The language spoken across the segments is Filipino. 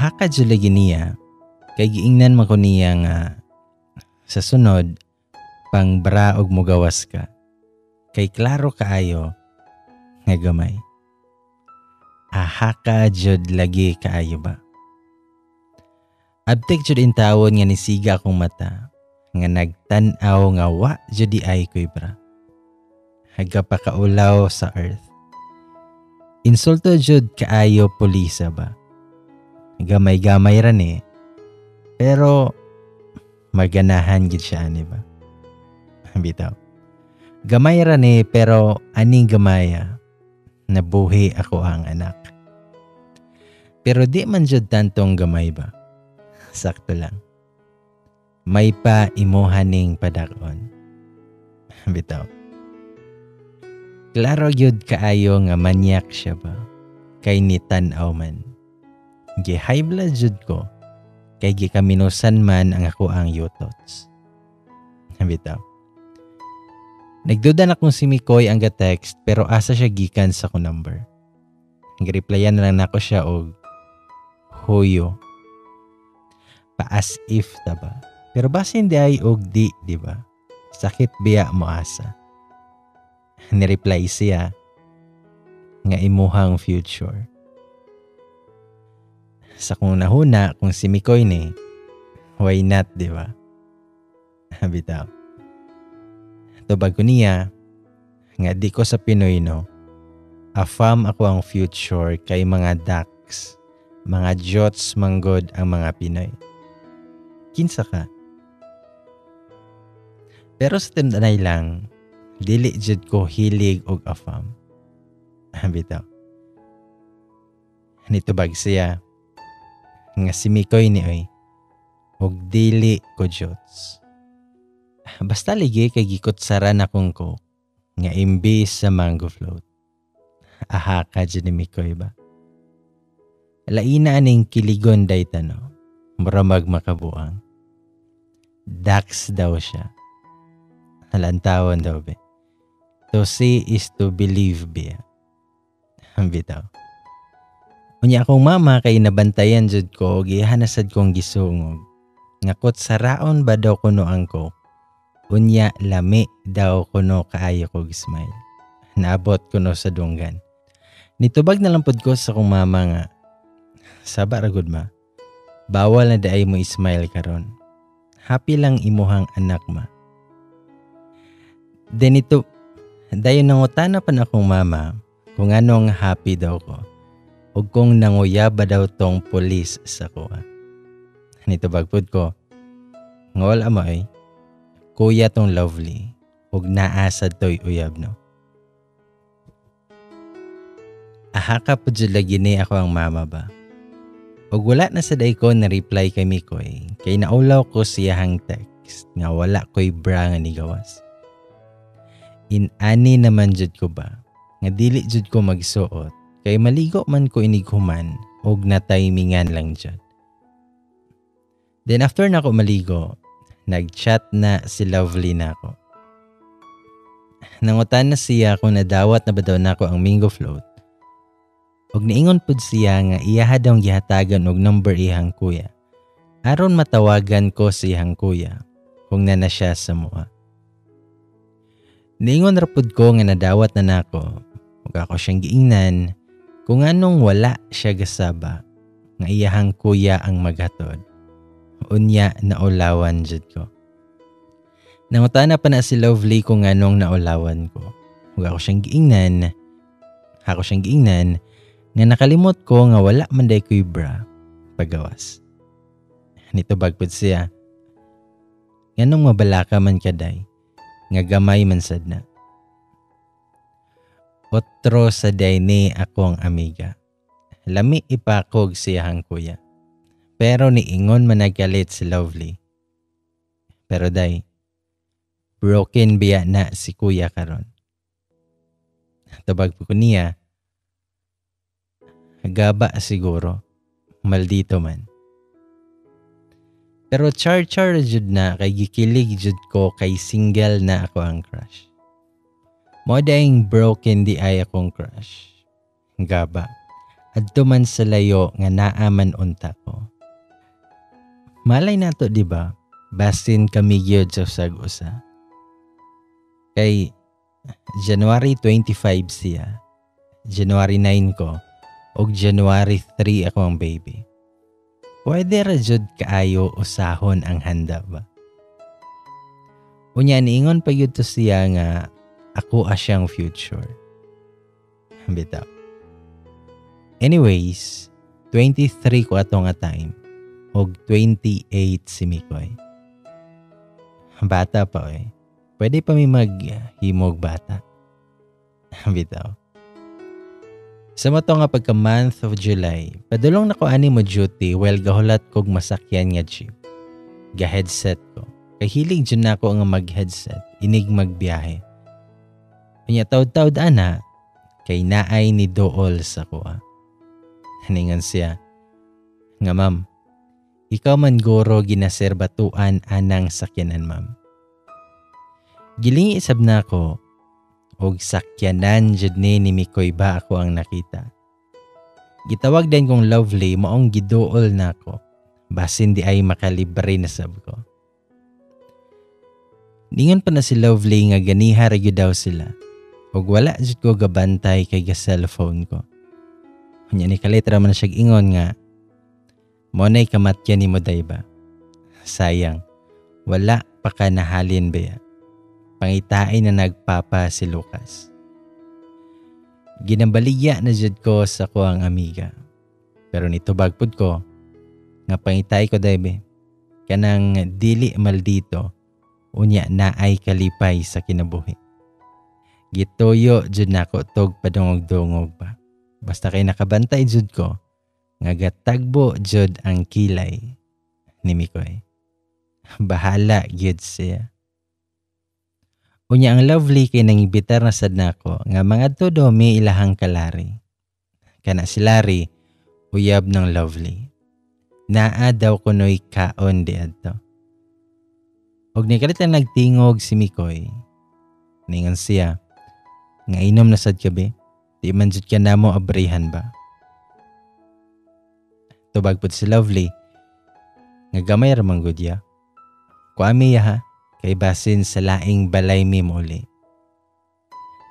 Ahaka jud lagi niya kay giingnan man ko niya nga sa sunod pang bra og mogawas ka. Kay klaro kaayo nga gamay. Ahaka jud lagi kaayo ba? Abtek jud in tawon nga nisiga akong mata nga nagtan-aw nga wa jud di ay koy bra. Haga pa kaulaw sa earth. Insulto jud kaayo pulisa ba? Gamay-gamay ran eh. Pero maganahan gid siya ani ba? Bitaw. Gamay ran eh pero aning gamaya nabuhi ako ang anak. Pero di man jud tantong gamay ba? Sakto lang. May pa imuhaning padakon. Bitaw. Klaro gyud kaayo nga manyak siya ba? Kay ni tan-aw man. Gi-high blood jud ko. Kay gikaminusan man ang ako ang yutots. Bitaw. Nagduda na kung si Mikoy ang ga-text pero asa siya gikan sa ko number. Gi-replyan na lang nako siya og Hoyo. Pa-as if ta ba? Pero basin di ay og di ba? Sakit biya mo asa. Ni-reply siya nga imuhang future. Sa kung nahuna kung si Mikoy ni, why not, di ba? Bitaw. Tubag ko niya nga di ko sa Pinoy no. Afam ako ang future kay mga ducks, mga jots manggod ang mga Pinoy. Kinsa ka? Pero sa tindanay lang, dili jud ko hilig og afam. Bitaw. Nitubag siya nga si Mikoy ni oy og dili ko jots. Basta ligi kay gikutsaran akong ko nga imbis sa mango float. Ahaka jud ni Mikoy ba? Laina aning kiligon dayta no. Muramag makabuang. Dax daw siya. Halantawan daw be. To see is to believe be. Ang bitaw. Unya akong mama kay nabantayan jud ko og ihanasad kong gisungog. Ngakot saraon ba daw kuno ang ko? Unya lami daw kuno kaayo kog smile. Naabot kuno sa dunggan. Nitubag na lang pod ko sa kong mama nga. Saba ra gud ma. Bawal na daay mo ismile karon. Happy lang imuhang anak ma. Denito dayon nangutana pa na akong mama kung anong happy daw ko. O kung nanguya ba daw tong pulis sa kuha. Nitubag pod ko. Ngol amo ay. Kuya tong lovely. Ug naasad to'y uyab no. Ahaka po dyan lagi ni ako ang mama ba. Ug wala na sa day ko na reply kay Mikoy. Kay naulaw ko siyahang text. Nga wala ko'y bra nga nigawas. Inani naman jud ko ba. Nga dili jud ko magsuot. Kay maligo man ko inighuman. Ug natimingan lang jud. Then after na ako maligo. Nag-chat na si Lovely na ako. Nangutan na siya kung nadawat na ba daw na ako ang Mingo Float. Og niingon pud siya nga iyaha daw gihatagan og number ihang kuya. Aron matawagan ko si ihang kuya kung na siya sa mua. Niingon ra pud ko nga nadawat na nako. Ug ako siyang giingnan kung anong wala siya gasaba nga iyahang kuya ang maghatod. Unya naulawan jud ko. Nangutana pa na si Lovely kung anong naulawan ko. Ug ako siyang giingnan nga nakalimot ko nga wala man day ko'y bra pagawas. Nitubag pud siya. Nganong mabalaka man kaday nga gamay man sad na. Otro sa day ni akong amiga. Lami ipakog siyahang kuya. Pero niingon man nagalit si Lovely. Pero day, broken biya na si kuya karon. Tabag po ko niya, gaba siguro, maldito man. Pero char jud na kay gikilig jud ko kay single na ako ang crush. Mo daing broken di ay akong crush. Gaba. adto man sa layo nga naaman unta ko. Malay nato di ba? Basin kami gyud sa usag-usa. Kay January 25 siya, January 9 ko, og January 3 ako ang baby. Pwede ra jud kaayo usahon ang handa ba? Unya niingon pa yun to siya nga ako asyang future. Bitaw. Anyways, 23 ko ato nga time og 28 si Mikoy. Bata pa oy. Pwede pa may maghimog bata. Bitaw. Sa mo to nga pagka month of July, padulong na ko ani mo duty while gahulat kog masakyan nga jeep. Ga-headset ko. Kay hilig dyan na ako nga mag-headset, inig magbiyahe. Kanya taud-taud ana, kay naay ni Dool sa kuha. Haningan siya, nga ma'am, ikaw man guro ginaserbatuan anang sakyanan ma'am. Gilingi isab na ako, og sakyanan jud ni Mikoy ba ako ang nakita. Gitawag din kong Lovely maong giduol na ako, basin di ay makalibre na sab ko. Ningon pa na si Lovely nga ganiha ra gyud daw sila, og wala jud ko gabantay kay ga cellphone ko. Unya ni kalitra man siya ingon nga, mo nay kamatyan ni mo day ba? Sayang, wala pa ka nahalin ba ya? Pangitain na nagpapa si Lucas. Ginambaligya na jud ko sa ko ang amiga. Pero nito bagpod ko, nga pangitay ko daybe, kanang dili maldito, unya na ay kalipay sa kinabuhi. Gitoyo jud nako tog padungog-dungog pa. Basta kay nakabantay jud ko, nga gatagbo jud ang kilay ni Mikoy. Bahala gyud siya. Unya ang Lovely kay nangibitar na sad nako nga mga todo may ilahang kalari. Kana si Larry, uyab ng Lovely. Naa daw kunoy kaon di adto. Og nikalit lang nagtingog si Mikoy. Ningan siya, nga inom na sad kabe, di man jud ka namo abrihan ba? Tubag pud si Lovely, nga gamay ra man gud ya. Kuami ya ha, kay basin sa laing balay mi muli.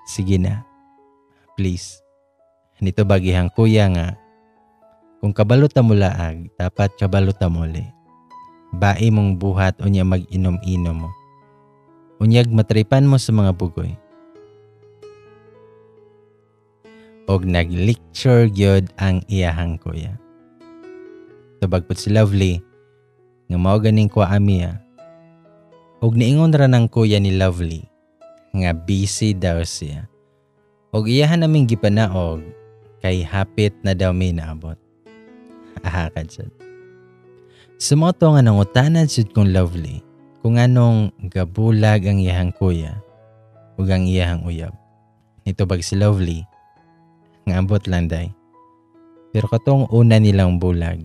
Sige na, please. Nito bagihang kuya nga, kung kabaluta mo laag, dapat kabaluta mo li. Bae mong buhat unya mag-inom-inom mo. Unyag matripan mo sa mga bugoy. Og nag-lecture gyud ang iyahang kuya. Tubagpot si Lovely, nga mao ganing kuami ya. Og niingon ra ng kuya ni Lovely, nga busy daw siya. Og iyahan naming gipanaog, kay hapit na daw may naabot. Aha ka dyan. Sumoto nga nangutana jud kong Lovely, kung anong gabulag ang iyahang kuya, ug ang iyahang uyab. Nitubag si Lovely, nga ambot lang day. Pero katong una nilang bulag,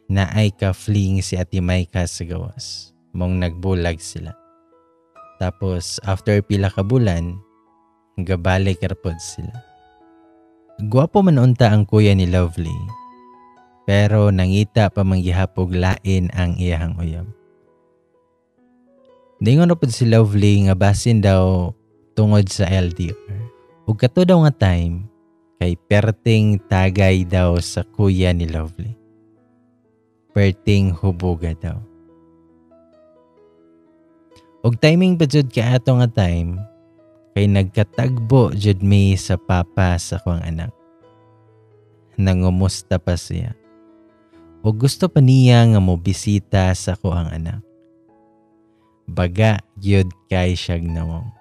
na ay ka-fling si Ate Maika sa gawas. Mong nagbulag sila. Tapos after pila ka bulan, gabalik karpod sila. Gwapo man unta ang kuya ni Lovely, pero nangita pa manggihapog lain ang iyahang uyab. Dingon na po si Lovely nga basin daw tungod sa LDR. Ug kato daw nga time, kay perting tagay daw sa kuya ni Lovely. Perting hubuga daw. Og timing pa jud ka ato nga time, kay nagkatagbo jud mi sa papa sa kuang anak. Nangumusta pa siya. O gusto pa niya nga mo bisita sa kuang anak. Baga gyud kay siyag nawong.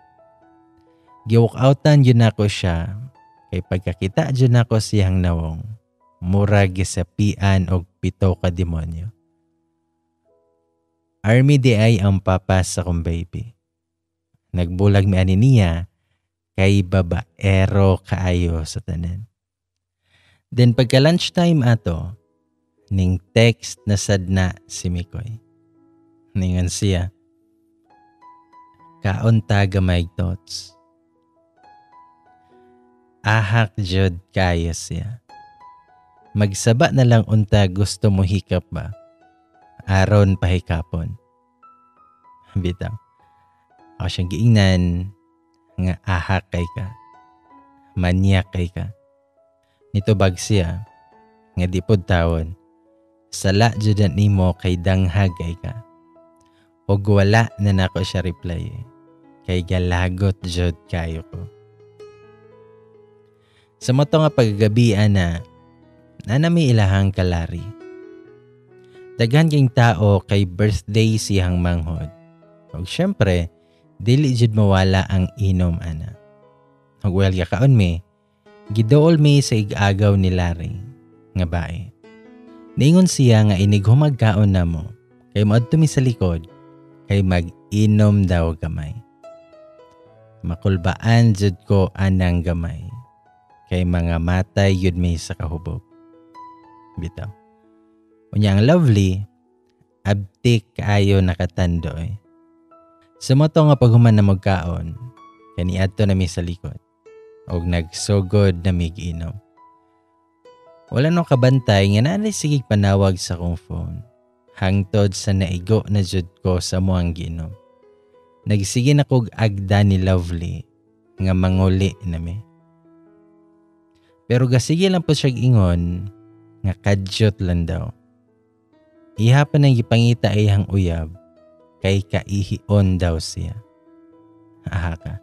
Giwalk-outan yun ako siya, kay pagkakita jud nako siyang nawong, murag gisapian og 7 ka demonyo. Army di ay ang papa sa kong baby. Nagbulag mi ani niya, kay babaero kaayo sa tanan. Then pagka lunchtime ato, ning text na sadna si Mikoy. Ningan siya, kaon ta gamay tots. Ahak jud kayo siya. Magsaba na lang unta gusto mo hikap ba? Aron pahikapon. Bitaw. Ako siyang giingnan nga ahak kay ka. Manyak kay ka. Nitubag siya nga di pod tawon. Sala judan nimo kay danghag kay ka. Og wala na nako siya reply kay galagot jud kayo ko. Sa moto nga paggabian na nanami ilahang kalari. Daghan kayong tao kay birthday siyang manghod. Og syempre, dili jud mawala ang inom ana. Og well kaon mi, gidool mi sa igagaw ni Larry nga bae. Niingon siya nga inig humagkaon na mo kay moadto mi sa likod kay mag-inom daw gamay. Makulbaan jud ko anang gamay kay mga matay yun mi sa kahubog. Bitaw. Unya ang lovely, abtik kaayo nakatando Sa moto nga paghuman na magkaon, kaniadto na mi sa likod. Og nagsugod na mi giinom. Wala nang kabantay nga nanay sigig panawag sa kong phone. Hangtod sa naigo na jud ko sa muang giinom. Nagsige na kog agda ni Lovely nga manguli na mi. Pero gasige lang po siya ingon nga kadyot lang daw. Iha pa nang gipangita iyang uyab kay kaihion daw siya. Ahaka.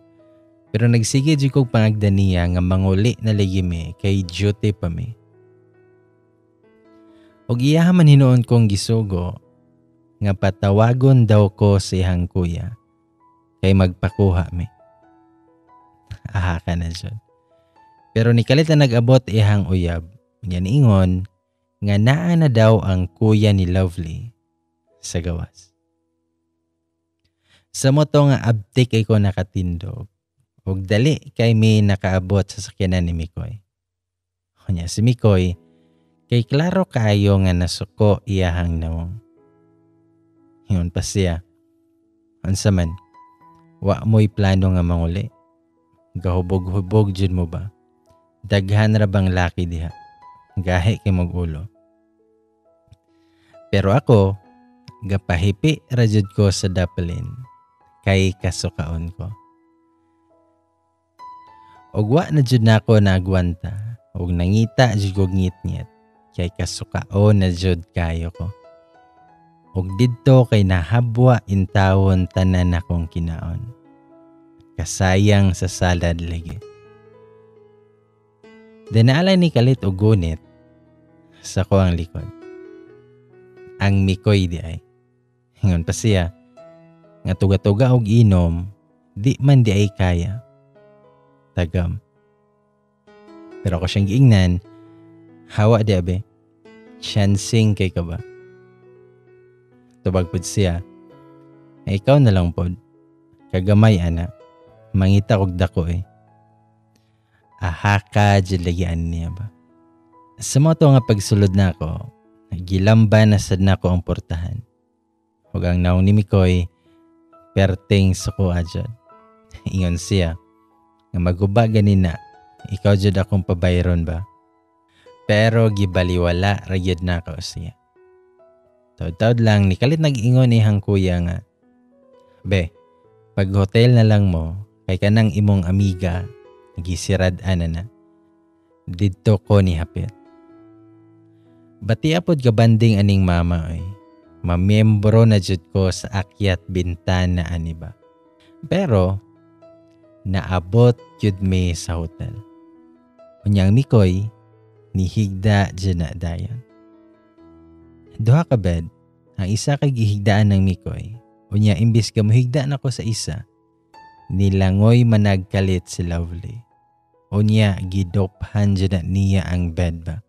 Pero nagsige jud kog pangagda niya nga manguli na ligimi kay duty pa mi. Og iya man hinuon kong gisugo nga patawagon daw ko si iyang kuya kay magpakuha mi. Ahaka na jud. Pero nikalit na nag-abot iyang uyab. Unya niingon nga naa na daw ang kuya ni Lovely sa gawas. Sa moto nga abtik ay ko nakatindog. Ug dali kay mi nakaabot sa sakyanan ni Mikoy. Unya si Mikoy kay klaro kaayo nga nasuko iyahang nawong. Yun pa siya. Unsa man, wa mo'y plano nga manguli. Gahubog-hubog jud mo ba? Daghan ra bang laki diha? Gahi kay mag-ulo. Pero ako, gapahipi ra jud ko sa dapalin kay kasukaon ko. Og wa na jud nako naagwanta og nangita jud ko ngit-ngit kay kasukaon na jud kayo ko. Og didto kay nahabwa intawon tanan akong kinaon. Kasayang sa salad lagi. Dinaalay ni kalit og gunit sa ko ang likod. Ang Mikoy di ay. Hingon pa siya nga tuga-tuga og inom di man di ay kaya. Tagam. Pero ako siyang giingnan, hawa di abe. Chancing kay ka ba? Tubag pod siya. Ay ikaw na lang pod. Kagamay ana. Mangita kog dako Ahaka jalagian niya ba? Sa moto nga pagsulod na ako, gilamba na sad nako ang portahan. Ug ang naong ni Mikoy, perting suko ajud. Ingon siya, nga maguba ganina, ikaw jud akong pabayron ba? Pero gibaliwala ragyod na ako siya. Taod-taod lang, nikalit nag-ingon ihang kuya nga, be, pag hotel na lang mo, kay kanang imong amiga, gisirad-an na. Didto ko ni hapit. Bati apod ka banding aning mama mamembro na jud ko sa akyat bintana ani ba. Pero naabot jud mi sa hotel. Unyang Mikoy nihigda jud na dayon. Duha ka bed, ang isa kay gihigdaan ng Mikoy. Unya imbis ka mohigda nako sa isa, nilangoy managkalit si Lovely. Unya gidophan jud na niya ang bed ba.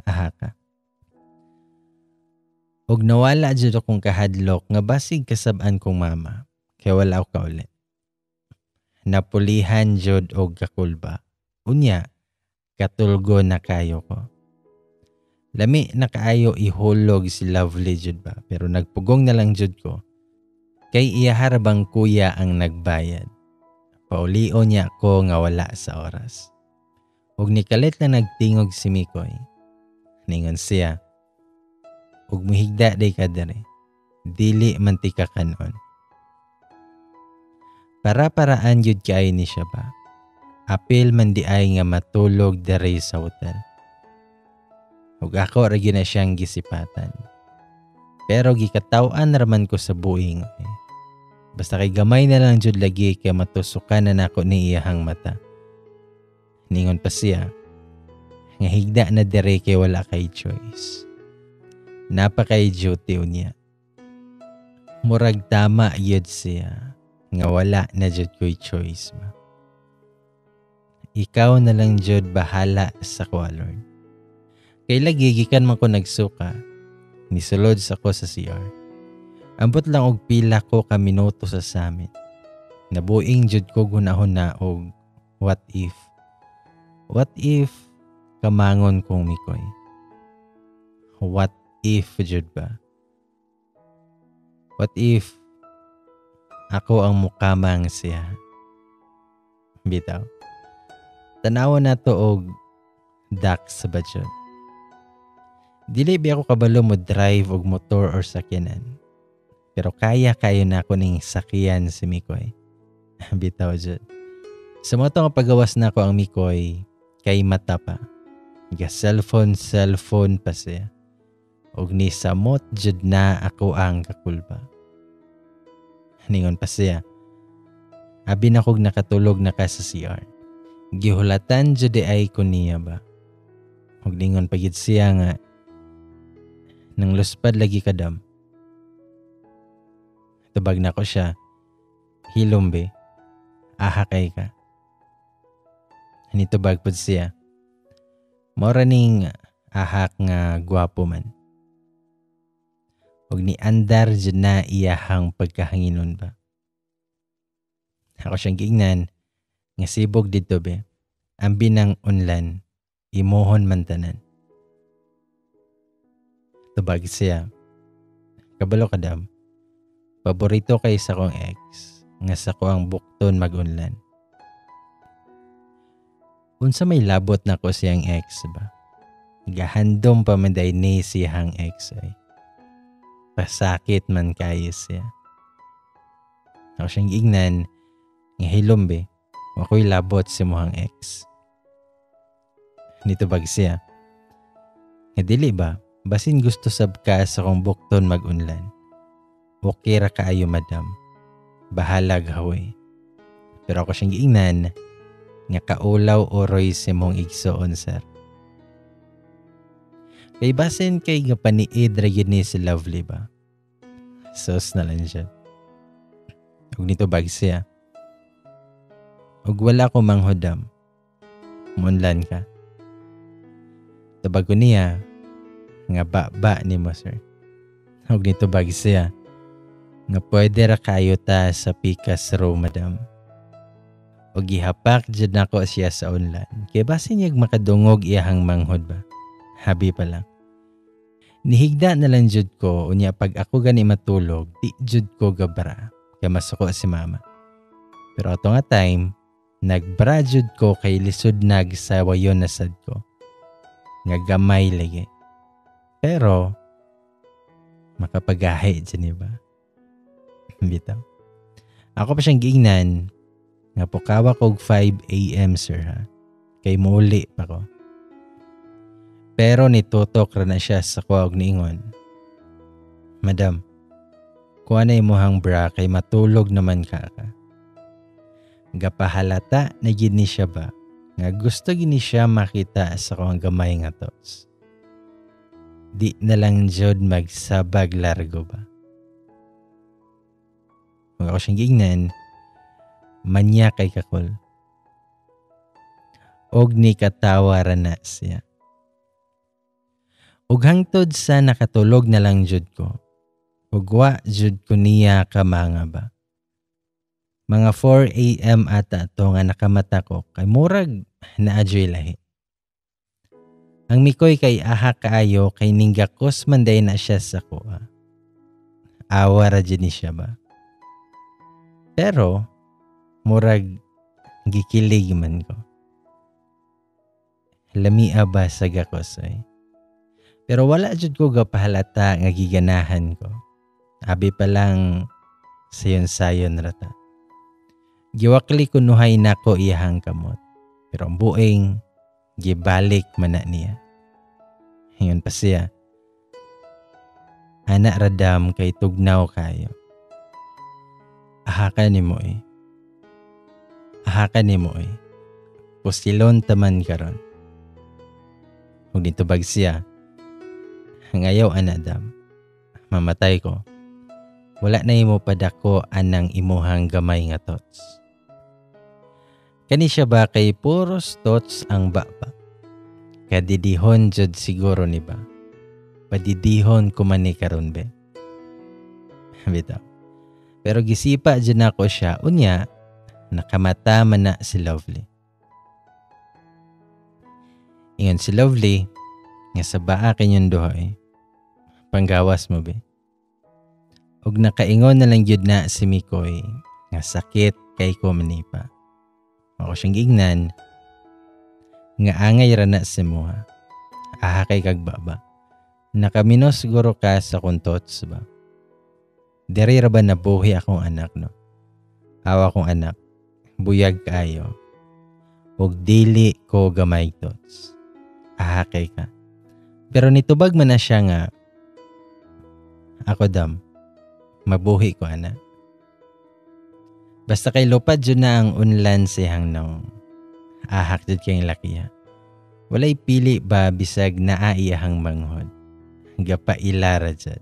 Ahaka. Og nawala jud akong kahadlok nga basig kasab-an kong mama kay wala ako kauli. Napulihan jud og kakulba. Unya katulgo na kayo ko. Lami na kaayo ihulog si Lovely jud ba, pero nagpugong na lang jud ko kay iya harabang kuya ang nagbayad. Paulio niya ko nga wala sa oras. Ug nikalit na nagtingog si Mikoy Ningon siya, ug muhigda day ka dere. Dili man ti ka kanon. Para-paraan yun kay ni siya ba? Apil man di ay nga matulog dere sa hotel. Ug ako ra gyud na siyang gisipatan. Pero gikataw-an raman ko sa buing. Basta kay gamay na lang jud lagi kay matusukan na nako ni iyahang mata. Ningon pa siya, nga higda na dere kay wala kay choice. Napakay duty niya. Murag tama yun siya, nga wala na jud ko'y choice ba. Ikaw na lang jud bahala sa ko, Lord. Kay lagi gikan man ko nagsuka, nisulod sa ko sa CR. Ambot lang og pila ko ka minuto sa samin. Nabuing jud ko gunahon na og what if. What if kamangon kong mikoy? What if jud ba? What if ako ang mukamang siya? Bitaw. Tanawon na to og ducks sa budget. Dili ba ako kabalo mo drive og motor or sakyanan. Pero kaya kayo na ako ning sakyan si Mikoy. Bitaw jud. Sa mo nga pagawas na ako ang Mikoy kay mata pa. Cellphone pa siya. Og ni samot jud na ako ang kakulba. Ningon pa siya. Abi na kog nakatulog na ka sa CR. Gihulatan jud ay ko niya ba. Og lingon pagid siya nga nang luspad lagi kadam. Tubag na ko siya. Hilombe. Aha kay ka. Nitubag pod siya. Mora ning ahak nga gwapo man. Og ni andar jud na iyahang pagkahanginon ba. Ako siyang giingnan nga sibog dito be. Ambi ng unlan imohon man tanan. Tubag siya. Kabalo kadam. Paborito kay sa kong ex nga sa ko ang bukton mag-unlan. Unsa may labot na ko siyang ex ba? Gahandom pa man day ni siyang ex ay. Pasakit man kayo siya. Ako siyang giingnan nga hilombe. Ako'y labot si mohang ex. Nitubag siya. Nga dili ba? Basin gusto sab ka sa kong bukton mag-unlan. Okay ra kaayo madam. Bahala gahoy. Pero ako siyang giingnan nga kaulaw oroy si mong igsoon sir. Kay basin kay nga paniid ra gyud ni si Lovely ba. Sos na lang siya. Ug nito bag siya. Ug wala ko manghodam. Munlan ka. Tabag ko niya nga ba ni mo sir. Ug nito bag siya. Nga pwede ra kayo ta sa pikas row madam. O gihapak jud nako siya sa unlan. Kay basin niyag makadungog iyahang manghod ba. Habi pa lang. Nihigda na lang jud ko unya pag ako gani matulog, di jud ko gabra. Kaya masuko si mama. Pero ato nga time, nagbra jud ko kay lisod nag sa wayon na sad ko. Nga gamay lagi. Pero makapagahi dyan ba? Bitaw. Ako pa siyang giingnan nga pukawa kog 5 AM sir ha. Kay muli pa ko. Pero nitutok ra na siya sa kuwag niingon. Madam, kuha na imuhang bra kay matulog naman ka. Gapahalata na gini siya ba nga gusto gini siya makita sa kuwang gamay nga tos. Di na lang jud magsabag largo ba. Kung ako siyang giingnan, manya kay kakol. Og ni katawa ra na siya. Ug hangtod sa nakatulog na lang jud ko. Ug wa jud ko niya kamanga ba. Mga 4 AM ata to nga nakamata ko kay murag naadyoy lahi. Ang Mikoy kay aha kaayo kay ninggakos man day na siya sa kuha. Awa ra jud ni siya ba. Pero murag gikilig man ko. Lamia ba sa gakos ay. Pero wala jud ko gapahalata nga giganahan ko. Abi pa lang sayon-sayon rata. Giwakli ko nuhay nako iyahang kamot. Pero ang buing gibalik man na niya. Hingon pa siya. Anak radam kay tugnaw kayo. Ahaka ni mo eh. Ahaka ni mo eh. Pusilon taman karon. Kung dito bag siya. Ngayaw anak dam. Mamatay ko. Wala na imo padako anang imuhang gamay nga tots. Kani siya ba kay puros tots ang baba? Kadidihon jud siguro ni ba? Padidihon ko man ni karon be. Bitaw. Pero gisipa jud nako siya unya nakamata man na si Lovely. Ingon si Lovely nga sa baa kanyang duha eh. Panggawas mo be. Og nakaingon na lang yun na si Mikoy nga sakit kay ko manipa. Ako siyang gignan nga angay ra na si Moha. Aha kay kagbaba. Nakaminos siguro ka sa kuntots ba? Diri ra ba nabuhi akong anak no? Awa kong anak. Buyag kayo. Og dili ko gamay tots. Aha kay ka. Pero nitubag man na siya nga ako dam. Mabuhi ko ana. Basta kay lupad jud na ang unlan siyang nang ahak jud kay lakiya. Walay pili ba bisag naa iyahang manghod. Gapailara jud.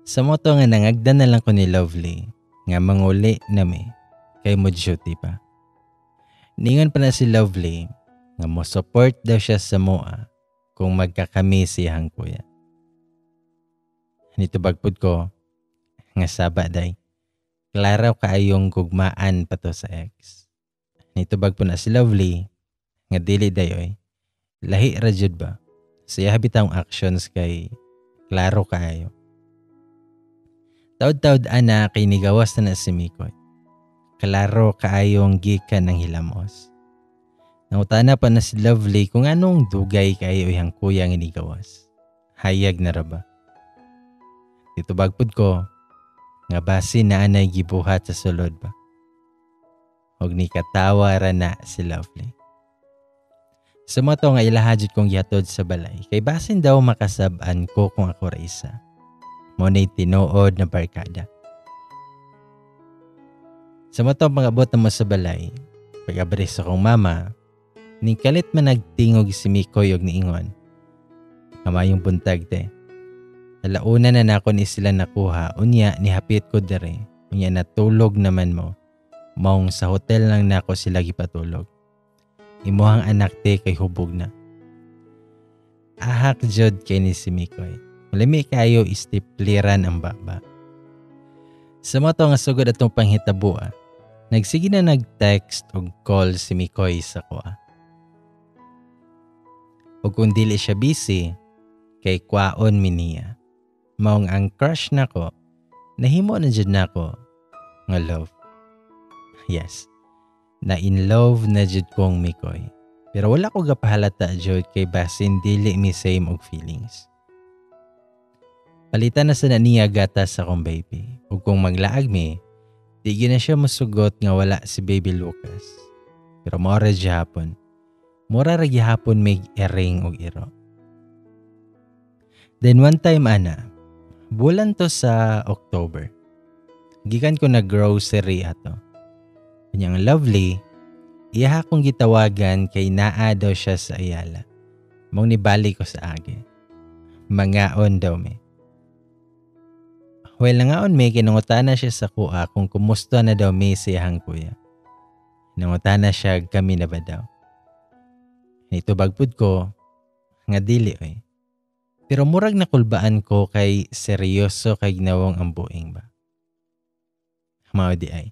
Sa moto nga nangagdan na lang ko ni Lovely nga manguli na me kay mo duty pa. Ningon pa na si Lovely nga mo support daw siya sa moa kung magkakami siyang kuya. Nitubag pud ko nga saba day. Klaro kaayong gugmaan pa to sa ex. Nitubag po na si Lovely nga dili dayoy. Lahi ra jud ba? Siya habitang actions kay klaro kaayo. Taud-taud ana kay nigawas na si Mikoy. Klaro kaayong gikan ng hilamos. Nangutana pa na si Lovely kung anong dugay kayo iyang kuya nga nigawas. Hayag na ra ba? Nitubag pud ko nga basi na anay gibuhat sa sulod ba. Og ni katawa ra na si Lovely. Sumato nga ilahadjud kong yatod sa balay kay basin daw makasab-an ko kung ako ra isa. Monay tinuod na barkada. Sumato pangabot na mo sa balay. Pag-abres akong mama, ni kalit man nagtingog si Mikoy og niingon. Kamayong buntag te. Alauna na nako ni sila nakuha, unya nihapit ko dere. Unya natulog naman mo. Maong sa hotel lang nako sila gipatulog. Imuhang anak te kay hubog na. Ahak jud kay ni si Mikoy. Malami kayo istipliran ang baba. Sa moto nga sugod atong panghitabo, nagsige na nag-text og call si Mikoy sa kuha. Og kung dili siya busy, kay kwaon mi niya. Maong ang crush nako, nahimo na jud nako nga love. Yes, na in love na jud kong Mikoy. Pero wala ko gapahalata jud kay basin dili mi same og feelings. Palitan na sa niya gatas sa akong baby. Ug kung maglaag mi, di na siya masugot nga wala si baby Lucas. Pero mora gihapon. Mora ra gihapon may ering og iro. Then one time ana, bulan to sa October. Gikan ko na grocery ato. Kanyang Lovely, iyaha kong gitawagan kay naa daw siya sa Ayala. Mong nibalik ko sa age. Mangaon daw me. Well, nangaon me, kinungutana siya sa kuha kung kumusta na daw me siyang kuya. Nangutana siya kami na ba daw. Nitubagpud ko, nga dili oy. Pero murag nakulbaan ko kay seryoso kay ginawang ang buing ba. Mao di ay.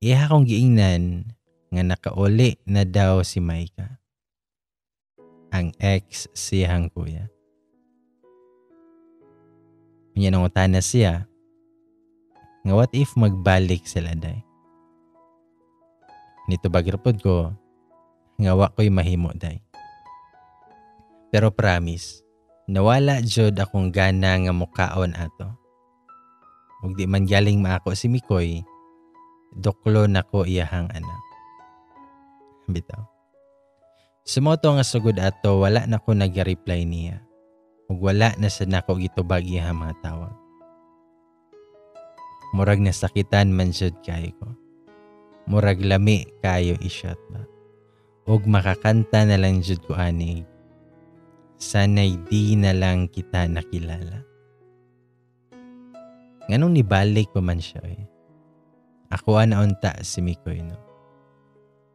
Iha kong giingnan nga nakauli na daw si Maika. Ang ex siyang kuya. Kanya nangutana siya nga what if magbalik sila day. Nitubagpud ko nga wa ko'y mahimo day. Pero promise, Nawala jud akong gana nga mukaon ato. Ug di man galing maako si Mikoy, duklo nako iyahang anak. Bitaw. Sumoto nga sugod ato, wala na ko nag-reply niya. Ug wala na sa nako gitubag iyang mga tawag. Murag nasakitan man jud kayo ko. Murag lami kayo i-shot ba. Ug makakanta na lang jud ko ani. Sana'y di na lang kita nakilala. Nganong nibalik pa man siya eh. Ako na unta si Mikoy no.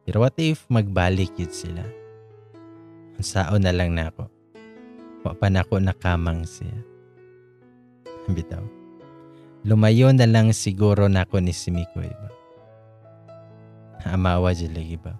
Pero what if magbalik yun sila? Unsaon na lang na ako. Wa pa na ako nakamang siya. Bitaw. Lumayo na lang siguro na ako ni si Mikoy ba. Amawa dyan lagi ba.